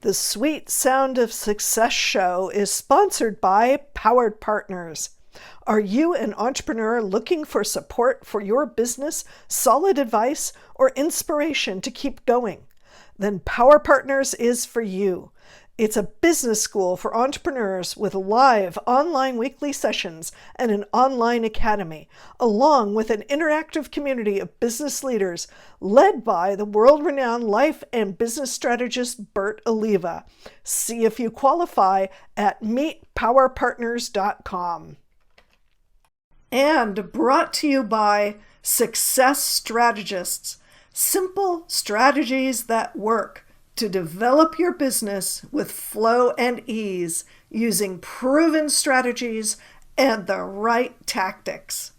The Sweet Sound of Success show is sponsored by Powered Partners. Are you an entrepreneur looking for support for your business, solid advice, or inspiration to keep going? Then Power Partners is for you. It's a business school for entrepreneurs with live online weekly sessions and an online academy, along with an interactive community of business leaders led by the world-renowned life and business strategist Bert Oliva. See if you qualify at meetpowerpartners.com. And brought to you by Success Strategists, simple strategies that work to develop your business with flow and ease using proven strategies and the right tactics.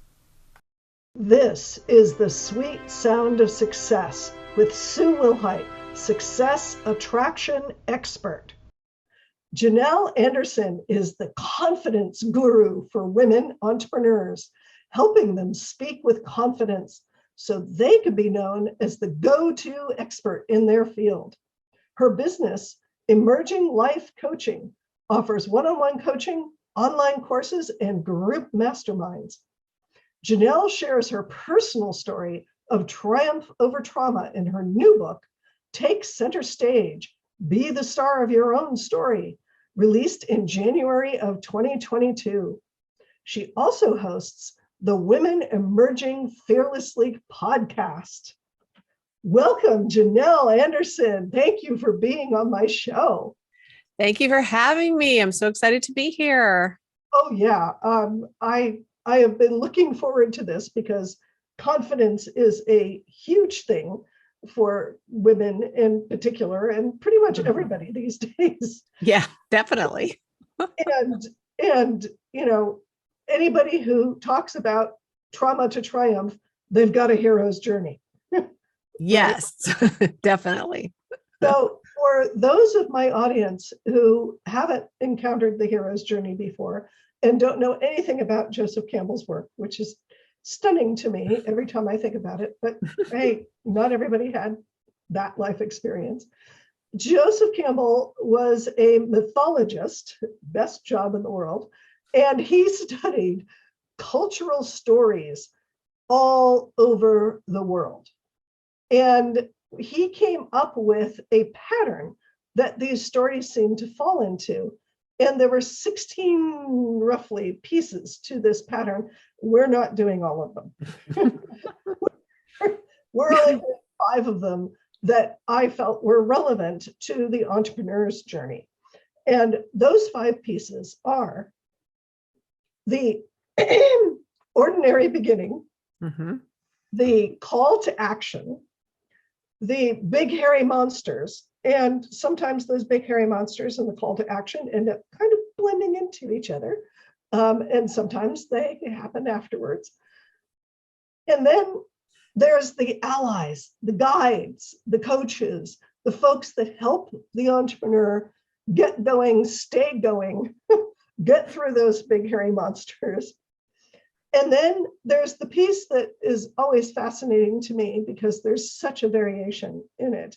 This is the Sweet Sound of Success with Sue Wilhite, Success Attraction Expert. Janelle Anderson is the confidence guru for women entrepreneurs, helping them speak with confidence so they can be known as the go-to expert in their field. Her business, Emerging Life Coaching, offers one-on-one coaching, online courses, and group masterminds. Janelle shares her personal story of triumph over trauma in her new book, Take Center Stage, Be the Star of Your Own Story, released in January of 2022. She also hosts the Women Emerging Fearlessly podcast. Welcome, Janelle Anderson. Thank you for being on my show. Thank you for having me. I'm so excited to be here. Oh, yeah. I have been looking forward to this because confidence is a huge thing for women in particular, and pretty much everybody these days. Yeah, definitely. and anybody who talks about trauma to triumph, they've got a hero's journey. Yes, definitely. So for those of my audience who haven't encountered the hero's journey before and don't know anything about Joseph Campbell's work, which is stunning to me every time I think about it, but hey, not everybody had that life experience. Joseph Campbell was a mythologist, best job in the world, and he studied cultural stories all over the world. And he came up with a pattern that these stories seem to fall into. And there were 16 roughly pieces to this pattern. We're not doing all of them. We're only doing 5 of them that I felt were relevant to the entrepreneur's journey. And those 5 pieces are the ordinary beginning, the call to action, the big hairy monsters, and sometimes those big hairy monsters and the call to action end up kind of blending into each other, and sometimes they happen afterwards. And then there's the allies, the guides, the coaches, the folks that help the entrepreneur get going, stay going, get through those big hairy monsters. And then there's the piece that is always fascinating to me because there's such a variation in it.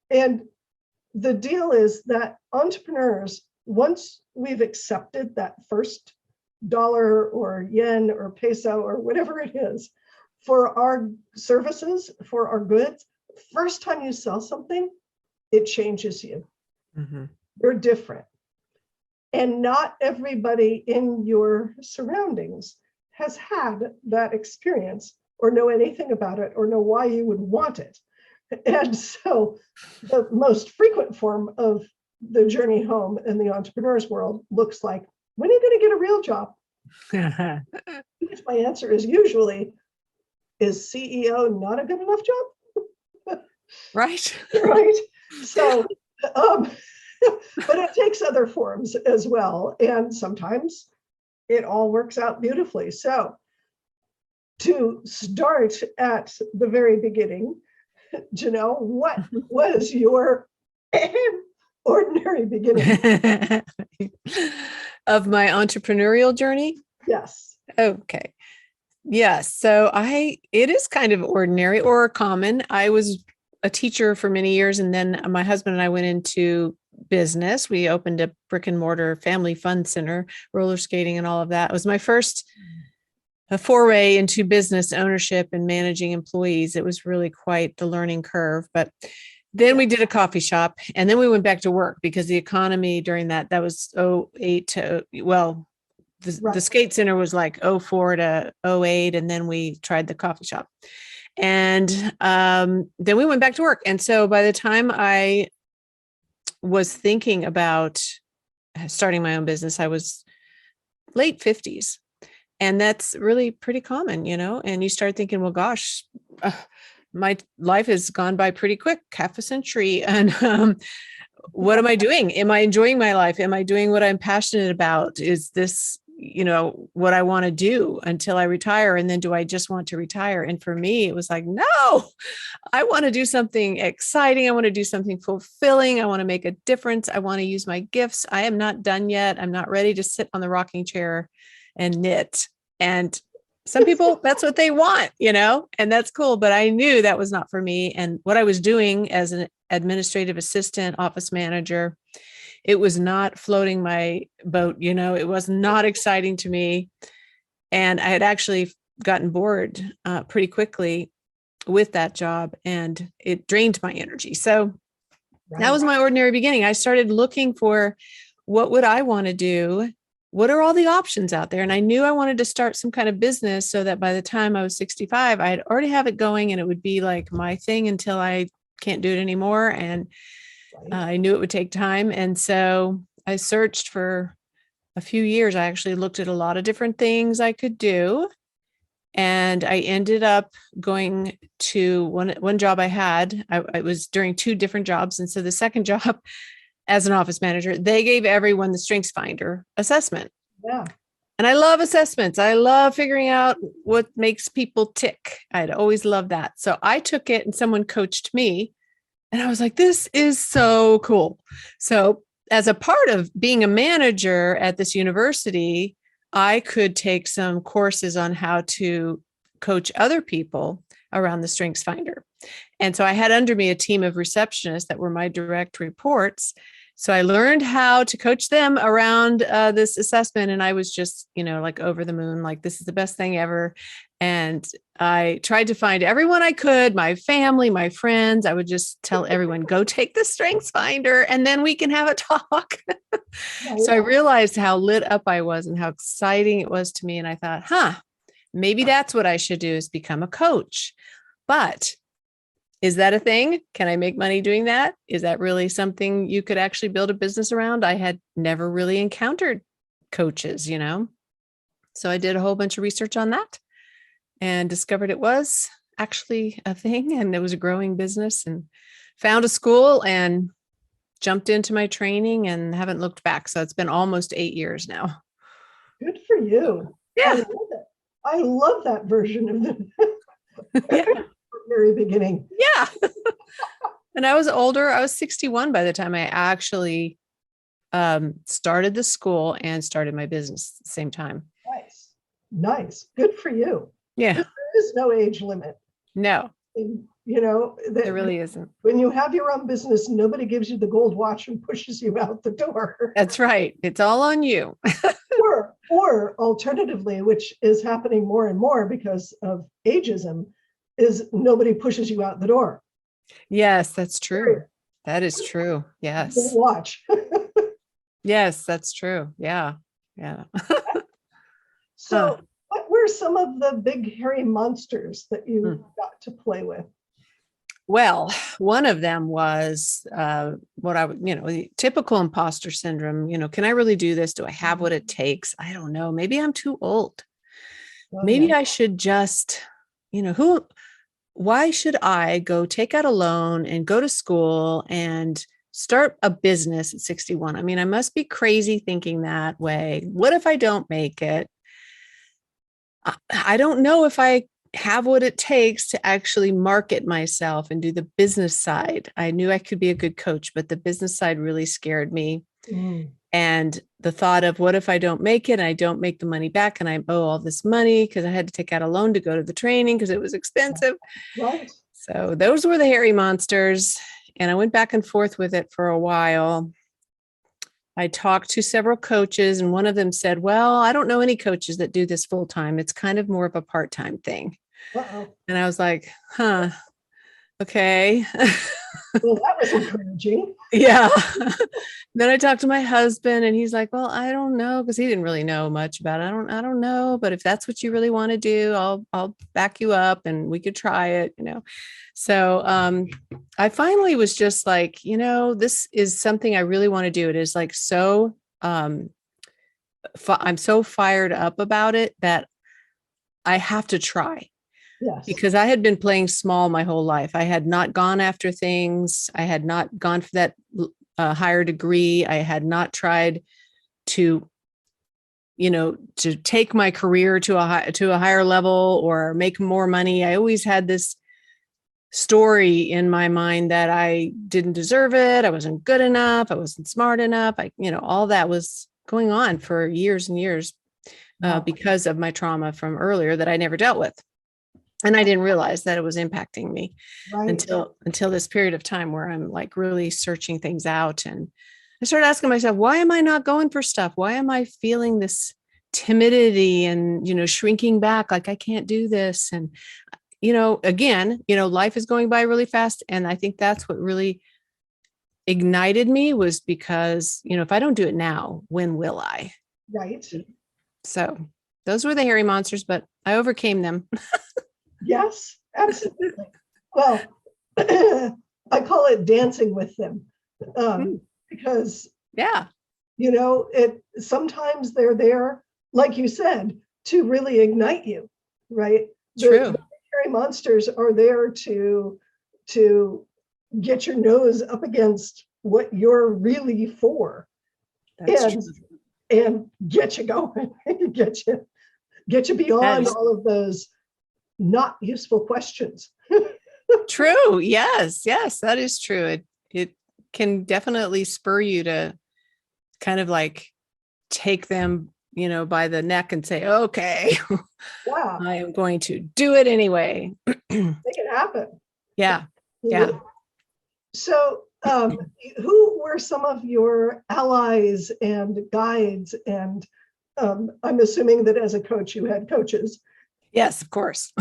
And the deal is that entrepreneurs, once we've accepted that first dollar or yen or peso or whatever it is for our services, for our goods, first time you sell something, it changes you. You're different. And not everybody in your surroundings has had that experience or know anything about it or know why you would want it. And so the most frequent form of the journey home in the entrepreneur's world looks like, when are you going to get a real job? Which my answer is usually, is CEO not a good enough job? Right. Right. So, but it takes other forms as well. And sometimes it all works out beautifully. So to start at the very beginning, Janelle, what was your ordinary beginning of my entrepreneurial journey? Yes. Okay. Yes. So it is kind of ordinary or common. I was a teacher for many years. And then my husband and I went into business. We opened a brick and mortar family fun center, roller skating and all of that. It was my first foray into business ownership and managing employees. It was really quite the learning curve. But then we did a coffee shop, and then we went back to work because the economy during that was 08 to, well, the skate center was like 04 to 08. And then we tried the coffee shop. And then we went back to work. And so by the time I was thinking about starting my own business, I was late 50s. And that's really pretty common, and you start thinking, well, gosh, my life has gone by pretty quick, half a century. And what am I doing? Am I enjoying my life? Am I doing what I'm passionate about? Is this, what I want to do until I retire? And then do I just want to retire? And for me, it was like, no, I want to do something exciting. I want to do something fulfilling. I want to make a difference. I want to use my gifts. I am not done yet. I'm not ready to sit on the rocking chair and knit. And some people, that's what they want, and that's cool. But I knew that was not for me. And what I was doing as an administrative assistant, office manager, it was not floating my boat. It was not exciting to me. And I had actually gotten bored pretty quickly with that job, and it drained my energy. So that was my ordinary beginning. I started looking for, what would I want to do? What are all the options out there? And I knew I wanted to start some kind of business so that by the time I was 65, I'd already have it going, and it would be like my thing until I can't do it anymore. And I knew it would take time. And so I searched for a few years. I actually looked at a lot of different things I could do. And I ended up going to one job I had. I was during two different jobs. And so the second job, as an office manager, they gave everyone the Strengths Finder assessment. Yeah. And I love assessments. I love figuring out what makes people tick. I'd always loved that. So I took it, and someone coached me, and I was like, this is so cool. So as a part of being a manager at this university, I could take some courses on how to coach other people around the Strengths Finder. And so I had under me a team of receptionists that were my direct reports. So I learned how to coach them around this assessment. And I was just, like over the moon, like, this is the best thing ever. And I tried to find everyone I could, my family, my friends. I would just tell everyone, go take the Strengths Finder, and then we can have a talk. So I realized how lit up I was and how exciting it was to me. And I thought, maybe that's what I should do, is become a coach. But is that a thing? Can I make money doing that? Is that really something you could actually build a business around? I had never really encountered coaches, So I did a whole bunch of research on that and discovered it was actually a thing, and it was a growing business, and found a school and jumped into my training and haven't looked back. So it's been almost 8 years now. Good for you. Yeah. I love that version of the Yeah. very beginning. Yeah. And I was older. I was 61 by the time I actually started the school and started my business at the same time. Nice. Good for you. Yeah. There is no age limit. No. There really isn't. When you have your own business, nobody gives you the gold watch and pushes you out the door. That's right. It's all on you. or alternatively, which is happening more and more because of ageism, is nobody pushes you out the door. Yes, that's true. That is true. Yes. Gold watch. Yes, that's true. Yeah. Yeah. So what were some of the big hairy monsters that you got to play with? Well, one of them was what I would, the typical imposter syndrome. Can I really do this? Do I have what it takes? I don't know. Maybe I'm too old. Maybe I should just, why should I go take out a loan and go to school and start a business at 61? I mean, I must be crazy thinking that way. What if I don't make it? I don't know if I have what it takes to actually market myself and do the business side. I knew I could be a good coach, but the business side really scared me. And the thought of, what if I don't make it and I don't make the money back, and I owe all this money because I had to take out a loan to go to the training because it was expensive. Right. So those were the hairy monsters. And I went back and forth with it for a while. I talked to several coaches, and one of them said, well, I don't know any coaches that do this full time. It's kind of more of a part-time thing. Uh-oh. And I was like, huh, okay. Well, that was encouraging. Yeah. Then I talked to my husband, and he's like, well, I don't know, because he didn't really know much about it. I don't know, but if that's what you really want to do, I'll back you up and we could try it, So I finally was just like, this is something I really want to do. It is like so I'm so fired up about it that I have to try. Yes. Because I had been playing small my whole life. I had not gone after things. I had not gone for that higher degree. I had not tried to, to take my career to a higher level or make more money. I always had this story in my mind that I didn't deserve it. I wasn't good enough. I wasn't smart enough. All that was going on for years and years because of my trauma from earlier that I never dealt with. And I didn't realize that it was impacting me until this period of time where I'm like really searching things out. And I started asking myself, why am I not going for stuff? Why am I feeling this timidity and, shrinking back? Like I can't do this. And, again, life is going by really fast. And I think that's what really ignited me was because, if I don't do it now, when will I? Right. So those were the hairy monsters, but I overcame them. Yes, absolutely. Well, I call it dancing with them because, it sometimes they're there, like you said, to really ignite you, right? True. The hairy monsters are there to get your nose up against what you're really for. That's and get you going, get you beyond all of those not useful questions. True. Yes, that is true. It can definitely spur you to kind of like take them, by the neck and say, okay, Yeah, I am going to do it anyway. make it happen. Yeah. So who were some of your allies and guides? And I'm assuming that as a coach, you had coaches. Yes, of course.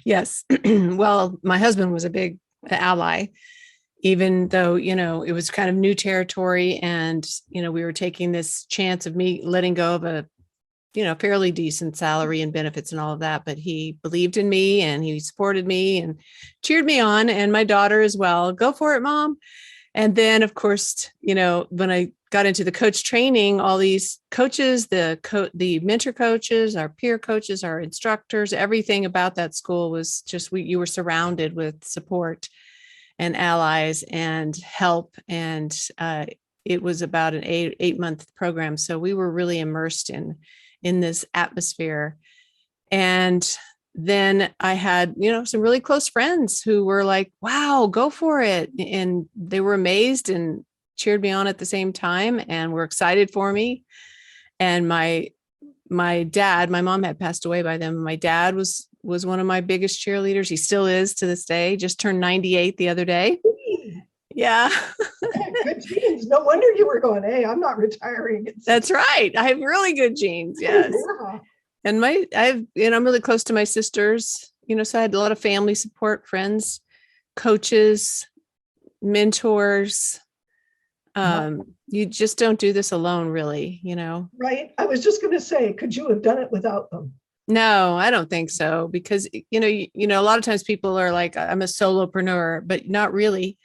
Yes. Well, my husband was a big ally, even though, it was kind of new territory. And, we were taking this chance of me letting go of a, fairly decent salary and benefits and all of that. But he believed in me and he supported me and cheered me on, and my daughter as well. Go for it, Mom. And then, of course, when I got into the coach training, all these coaches, the mentor coaches, our peer coaches, our instructors, everything about that school was just, you were surrounded with support and allies and help. And it was about an 8-month program. So we were really immersed in this atmosphere. And then I had, some really close friends who were like, wow, go for it. And they were amazed and cheered me on at the same time and were excited for me. And my dad, my mom had passed away by then. My dad was one of my biggest cheerleaders. He still is to this day, just turned 98 the other day. Yeah. Good genes. No wonder you were going, hey, I'm not retiring. That's right. I have really good genes. Yes. Yeah. And I'm really close to my sisters, so I had a lot of family support, friends, coaches, mentors. You just don't do this alone, really, Right. I was just going to say, could you have done it without them? No, I don't think so, because, a lot of times people are like, I'm a solopreneur, but not really,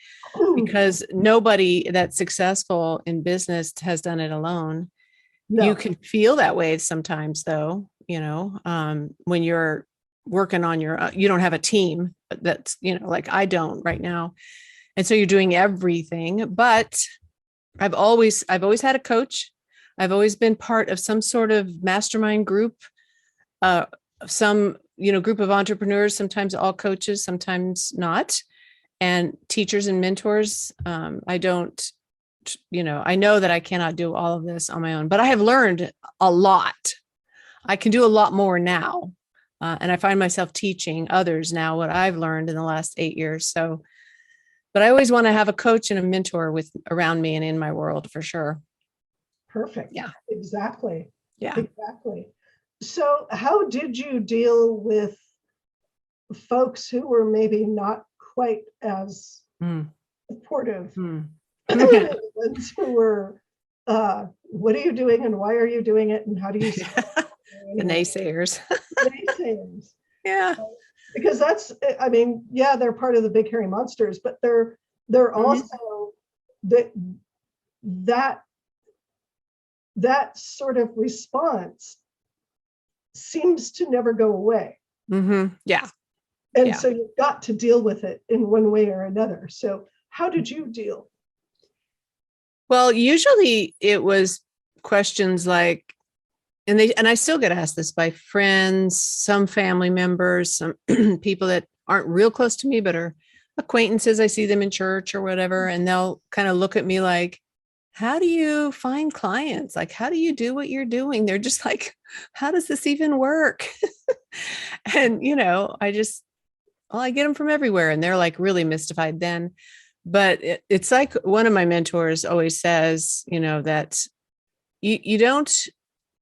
because nobody that's successful in business has done it alone. No. You can feel that way sometimes, though, when you're working on you don't have a team that's, like I don't right now. And so you're doing everything, but I've always had a coach. I've always been part of some sort of mastermind group, some, group of entrepreneurs, sometimes all coaches, sometimes not, and teachers and mentors. I know that I cannot do all of this on my own, but I have learned a lot. I can do a lot more now And I find myself teaching others now what I've learned in the last 8 years. So, but I always want to have a coach and a mentor with around me and in my world for sure. Perfect. Yeah. Exactly. Yeah. Exactly. So how did you deal with folks who were maybe not quite as supportive? Yeah. Ones who were, what are you doing and why are you doing it and how do you The naysayers. naysayers? Yeah. Because that's, I mean, yeah, they're part of the big hairy monsters, but they're also that sort of response seems to never go away. Yeah. And so you've got to deal with it in one way or another. So how did you deal? Well, usually it was questions like, and I still get asked this by friends, some family members, some people that aren't real close to me, but are acquaintances. I see them in church or whatever, and they'll kind of look at me like, how do you find clients? Like, how do you do what you're doing? They're just like, how does this even work? And, I get them from everywhere, and they're like really mystified then. But it's like one of my mentors always says, that you don't,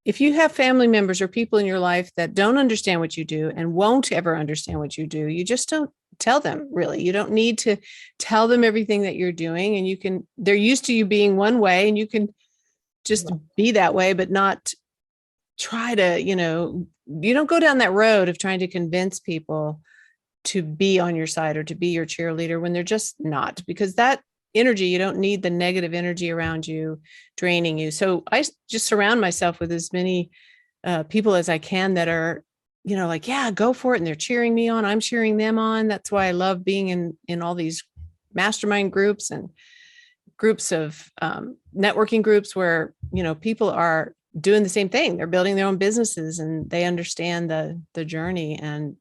if you have family members or people in your life that don't understand what you do and won't ever understand what you do, you just don't tell them really. You don't need to tell them everything that you're doing, and they're used to you being one way, and you can just be that way, but not try to, you don't go down that road of trying to convince people to be on your side or to be your cheerleader when they're just not, because that energy, you don't need the negative energy around you draining you. So I just surround myself with as many people as I can that are, like, yeah, go for it. And they're cheering me on. I'm cheering them on. That's why I love being in all these mastermind groups and groups of networking groups where, people are doing the same thing. They're building their own businesses and they understand the journey, and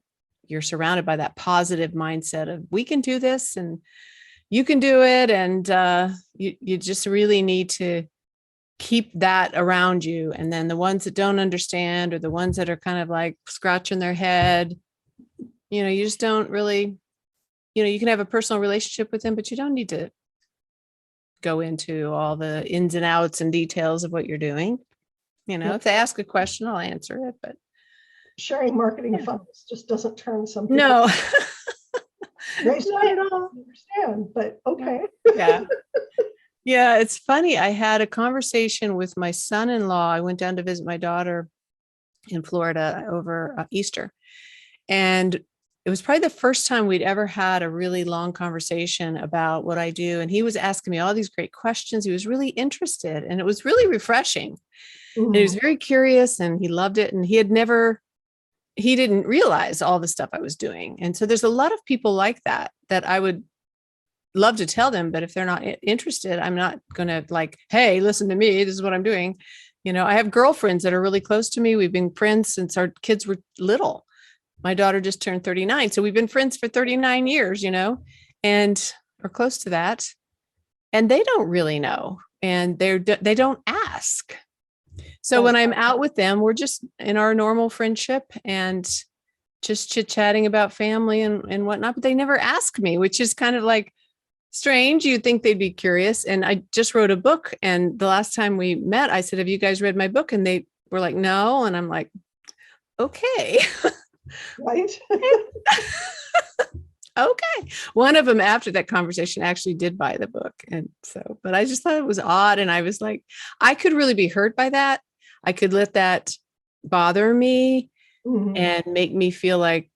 you're surrounded by that positive mindset of we can do this and you can do it. And you just really need to keep that around you. And then the ones that don't understand, or the ones that are kind of like scratching their head, you just don't really, you can have a personal relationship with them, but you don't need to go into all the ins and outs and details of what you're doing. If they ask a question, I'll answer it, but sharing marketing funnels just doesn't turn some people. No. Not at all. Understand, but okay. Yeah. Yeah, it's funny. I had a conversation with my son-in-law. I went down to visit my daughter in Florida over Easter. And it was probably the first time we'd ever had a really long conversation about what I do. And he was asking me all these great questions. He was really interested, and it was really refreshing. And he was very curious, and he loved it. And he didn't realize all the stuff I was doing. And so there's a lot of people like that I would love to tell them, but if they're not interested, I'm not going to like, hey, listen to me, this is what I'm doing. I have girlfriends that are really close to me. We've been friends since our kids were little. My daughter just turned 39. So we've been friends for 39 years, and are close to that. And they don't really know. And they don't ask. So when I'm out with them, we're just in our normal friendship and just chit-chatting about family and whatnot, but they never ask me, which is kind of like strange. You'd think they'd be curious. And I just wrote a book. And the last time we met, I said, have you guys read my book? And they were like, no. And I'm like, okay. Right. Okay. One of them after that conversation actually did buy the book. And so, but I just thought it was odd. And I was like, I could really be hurt by that. I could let that bother me and make me feel like,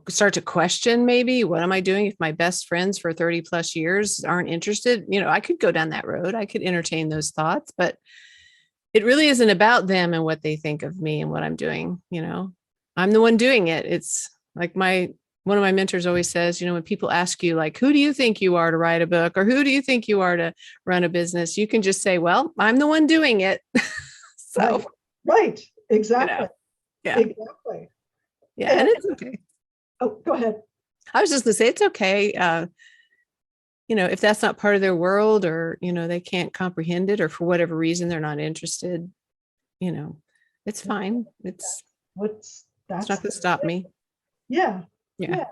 start to question maybe, what am I doing if my best friends for 30 plus years aren't interested? I could go down that road. I could entertain those thoughts, but it really isn't about them and what they think of me and what I'm doing. I'm the one doing it. It's like one of my mentors always says, when people ask you, like, who do you think you are to write a book, or who do you think you are to run a business? You can just say, well, I'm the one doing it. So, right. Exactly. Yeah. Exactly. Yeah. And it's okay. Oh, go ahead. I was just going to say, it's okay. If that's not part of their world, or, they can't comprehend it, or for whatever reason, they're not interested, it's fine. It's not going to stop me. Yeah. Yeah. Yeah.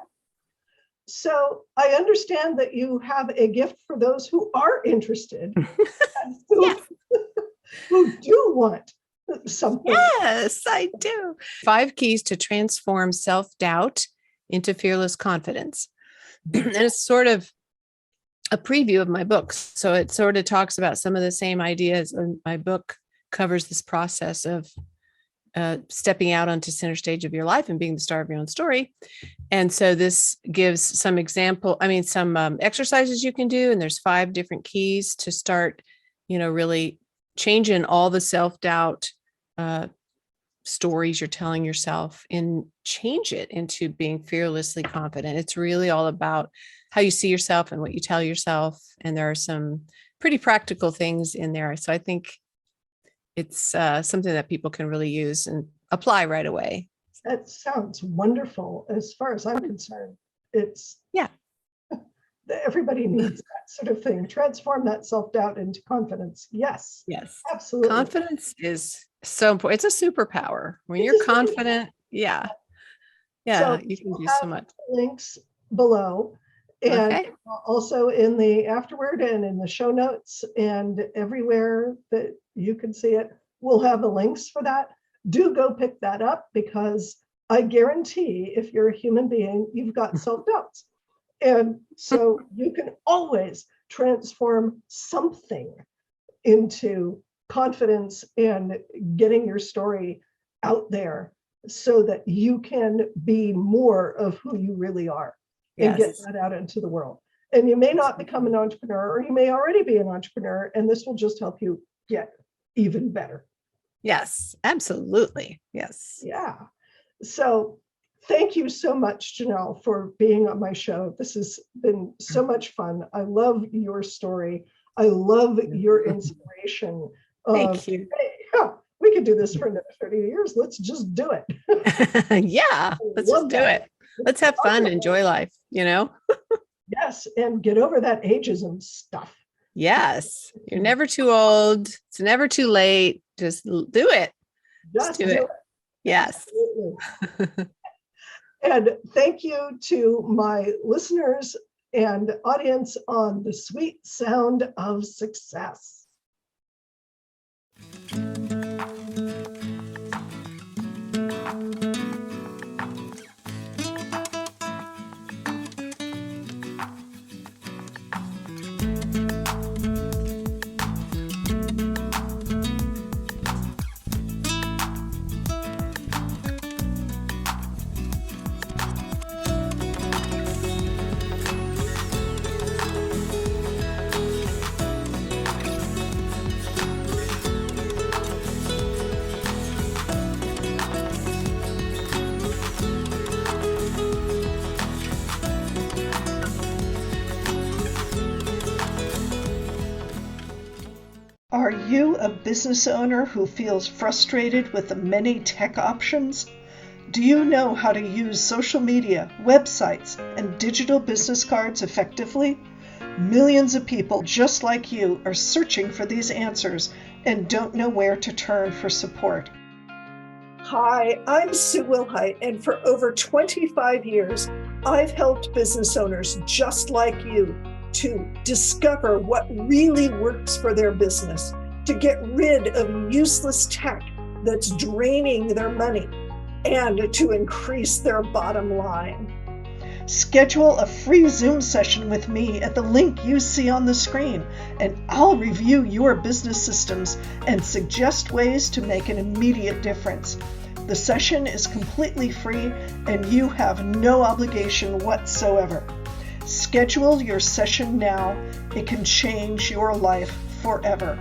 So I understand that you have a gift for those who are interested and Yes. who do want something. Yes, I do. 5 keys to transform self-doubt into fearless confidence. And it's sort of a preview of my book. So it sort of talks about some of the same ideas. And my book covers this process of stepping out onto center stage of your life and being the star of your own story. And so this gives some some exercises you can do. And there's 5 different keys to start, really changing all the self-doubt stories you're telling yourself and change it into being fearlessly confident. It's really all about how you see yourself and what you tell yourself. And there are some pretty practical things in there. So I think it's something that people can really use and apply right away. That sounds wonderful. As far as I'm concerned, it's everybody needs that sort of thing. Transform that self-doubt into confidence. Yes. Yes. Absolutely. Confidence is so important. It's a superpower. When you're confident, yeah, So you can do so much. Links below, and Okay. also in the afterward and in the show notes and everywhere that you can see it, we'll have the links for that. Do go pick that up, because I guarantee if you're a human being, you've got self-doubts. And so you can always transform something into confidence and getting your story out there so that you can be more of who you really are and get that out into the world. And you may not become an entrepreneur, or you may already be an entrepreneur, and this will just help you get even better. Yes, absolutely. Yes. Yeah. So thank you so much, Janelle, for being on my show. This has been so much fun. I love your story. I love your inspiration. Thank you. Hey, we could do this for another 30 years. Let's just do it. Yeah, let's just do it. Let's have fun, enjoy life, Yes, and get over that ageism stuff. Yes, you're never too old. It's never too late. Just do it. Just do it. Yes. And thank you to my listeners and audience on The Sweet Sound of Success. Are you a business owner who feels frustrated with the many tech options? Do you know how to use social media, websites, and digital business cards effectively? Millions of people just like you are searching for these answers and don't know where to turn for support. Hi, I'm Sue Wilhite, and for over 25 years, I've helped business owners just like you to discover what really works for their business, to get rid of useless tech that's draining their money, and to increase their bottom line. Schedule a free Zoom session with me at the link you see on the screen, and I'll review your business systems and suggest ways to make an immediate difference. The session is completely free, and you have no obligation whatsoever. Schedule your session now. It can change your life forever.